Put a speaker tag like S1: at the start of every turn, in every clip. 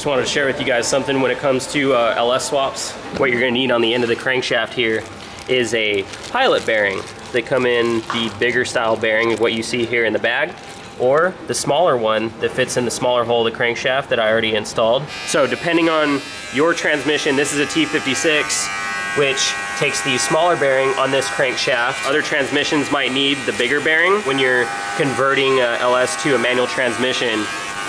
S1: Just wanted to share with you guys something when it comes to LS swaps. What you're gonna need on the end of the crankshaft here is a pilot bearing. They come in the bigger style bearing, what you see here in the bag, or the smaller one that fits in the smaller hole of the crankshaft that I already installed. So depending on your transmission, this is a T56, which takes the smaller bearing on this crankshaft. Other transmissions might need the bigger bearing. When you're converting a LS to a manual transmission,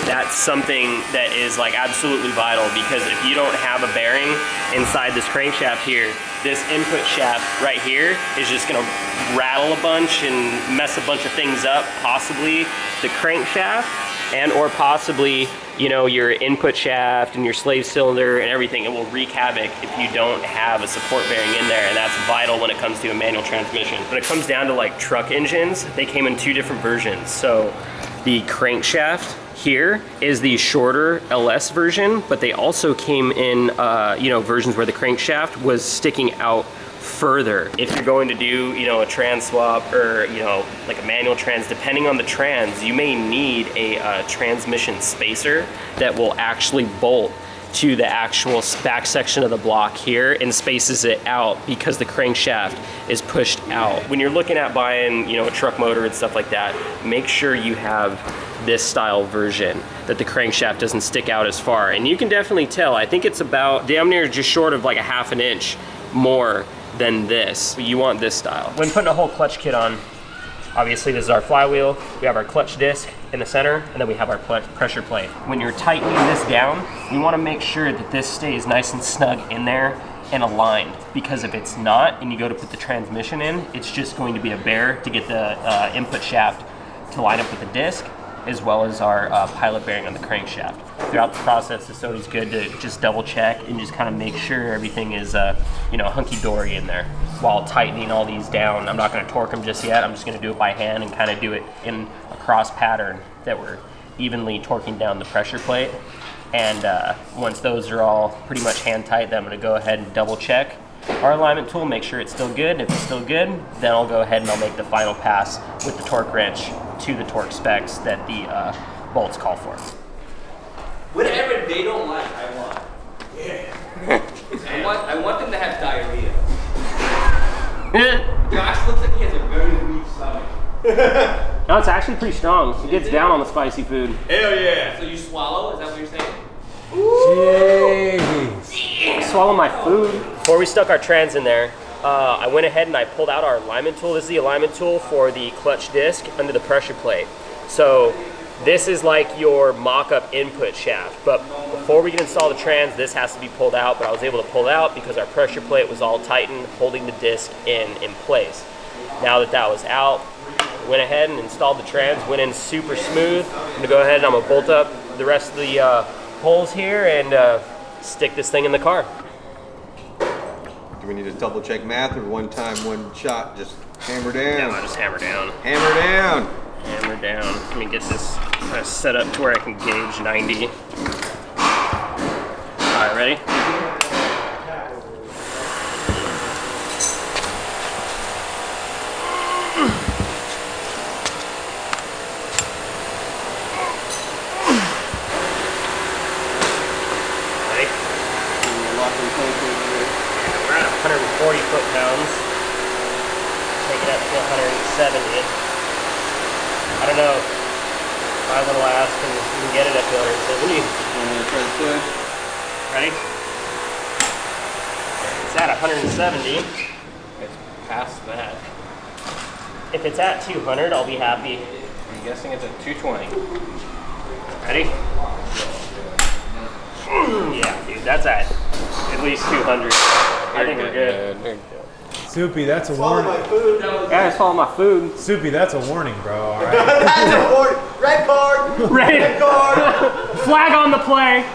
S1: that's something that is like absolutely vital, because if you don't have a bearing inside this crankshaft here, this input shaft right here is just gonna rattle a bunch and mess a bunch of things up, possibly the crankshaft and or possibly, you know, your input shaft and your slave cylinder and everything. It will wreak havoc if you don't have a support bearing in there, and that's vital when it comes to a manual transmission. When it comes down to like truck engines, they came in two different versions. So the crankshaft here is the shorter LS version, but they also came in you know, versions where the crankshaft was sticking out further. If you're going to do, you know, a trans swap or, you know, like a manual trans, depending on the trans, you may need a transmission spacer that will actually bolt to the actual back section of the block here and spaces it out because the crankshaft is pushed out. When you're looking at buying, you know, a truck motor and stuff like that, make sure you have this style version that the crankshaft doesn't stick out as far. And you can definitely tell, I think it's about damn near just short of like a ½ an inch more than this. You want this style. When putting a whole clutch kit on, obviously this is our flywheel, we have our clutch disc in the center, and then we have our pressure plate. When you're tightening this down, you want to make sure that this stays nice and snug in there and aligned, because if it's not and you go to put the transmission in, it's just going to be a bear to get the input shaft to line up with the disc, as well as our pilot bearing on the crankshaft. Throughout the process, it's always good to just double check and just kind of make sure everything is you know, hunky-dory in there while tightening all these down. I'm not going to torque them just yet. I'm just going to do it by hand and kind of do it in a cross pattern that we're evenly torquing down the pressure plate. And once those are all pretty much hand tight, then I'm going to go ahead and double check our alignment tool, make sure it's still good. If it's still good, then I'll go ahead and I'll make the final pass with the torque wrench to the torque specs that the bolts call for.
S2: Whatever they don't like, I want. Yeah. I want them to have diarrhea. Josh looks like he has a very weak stomach.
S1: No, it's actually pretty strong. It gets down on the spicy food.
S2: Hell yeah. So you swallow? Is that what you're saying?
S1: Jeez. Swallow my food. Before we stuck our trans in there, I went ahead and I pulled out our alignment tool. This is the alignment tool for the clutch disc under the pressure plate. So this is like your mock-up input shaft, but before we can install the trans, this has to be pulled out, but I was able to pull it out because our pressure plate was all tightened, holding the disc in place. Now that that was out, went ahead and installed the trans, went in super smooth. I'm gonna go ahead and I'm gonna bolt up the rest of the holes here and stick this thing in the car.
S3: Do we need to double check math, or one time, one shot, just hammer down?
S1: Yeah, I'll just hammer down.
S3: Hammer down.
S1: Hammer down. Let me get this set up to where I can gauge 90. All right, ready? We're at 140 foot-pounds. Take it up to 170. I don't know. My little ass can get it up to 170.
S3: Try to push.
S1: Ready? It's at 170.
S2: It's past that.
S1: If it's at 200, I'll be happy.
S2: I'm guessing it's at 220.
S1: Ready? Yeah, dude, that's at least 200. I think we're good.
S4: Soupy, that's a warning.
S3: Follow my food.
S1: Guys, follow my food.
S4: Soupy, that's a warning, bro. All right.
S3: That's a warning. Red card.
S1: Ready?
S3: Red card.
S1: Flag on the play.